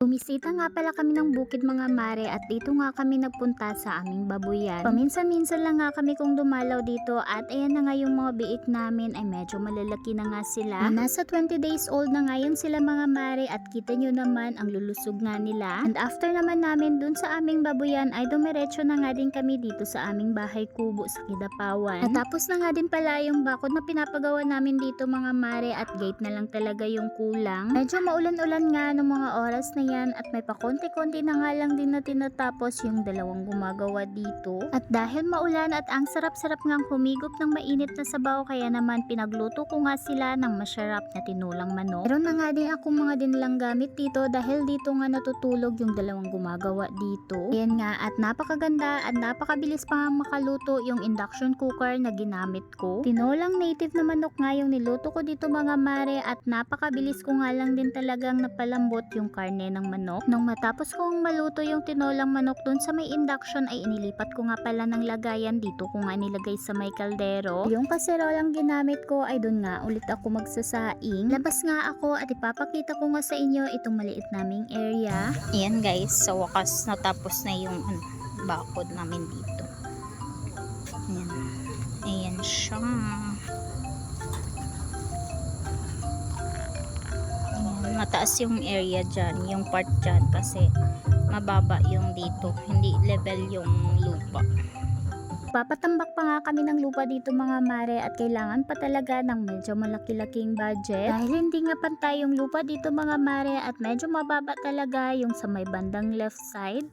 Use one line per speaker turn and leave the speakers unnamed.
Bumisita nga pala kami ng bukid mga mare at dito nga kami nagpunta sa aming babuyan. Paminsan-minsan lang nga kami kung dumalaw dito at ayan na nga yung mga biik namin ay medyo malalaki na nga sila. Nasa 20 days old na ngayon sila mga mare at kita nyo naman ang lulusog nga nila. And after naman namin dun sa aming babuyan ay dumiretso na nga din kami dito sa aming bahay kubo sa Kidapawan. Natapos na nga din pala yung bakod na pinapagawa namin dito mga mare at gate na lang talaga yung kulang. Medyo maulan-ulan nga ng mga oras na yan at may pakonti-konti na nga lang din na tinatapos yung dalawang gumagawa dito. At dahil maulan at ang sarap-sarap ngang humigop ng mainit na sabaw kaya naman pinagluto ko nga sila ng masarap na tinulang manok. Meron na nga din akong mga dinilang gamit dito dahil dito nga natutulog yung dalawang gumagawa dito. Ayan nga at napakaganda at napakabilis pa nga makaluto yung induction cooker na ginamit ko. Tinulang native na manok nga yung niluto ko dito mga mare at napakabilis ko nga lang din talagang napalambot yung karne ng manok. Nung matapos kong maluto yung tinolang manok dun sa may induction ay inilipat ko nga pala ng lagayan dito ko nga nilagay sa may kaldero. Yung kaserolang ginamit ko ay dun nga ulit ako magsasaing. Labas nga ako at ipapakita ko nga sa inyo itong maliit naming area.
Ayan guys, sa wakas natapos na yung bakod namin dito. Ayan, ayan siya. Ayan, mataas yung area dyan, yung part dyan kasi mababa yung dito, hindi level yung lupa.
Papatambak pa nga kami ng lupa dito mga mare at kailangan pa talaga ng medyo malaki-laking budget. Dahil hindi nga pantay yung lupa dito mga mare at medyo mababa talaga yung sa may bandang left side.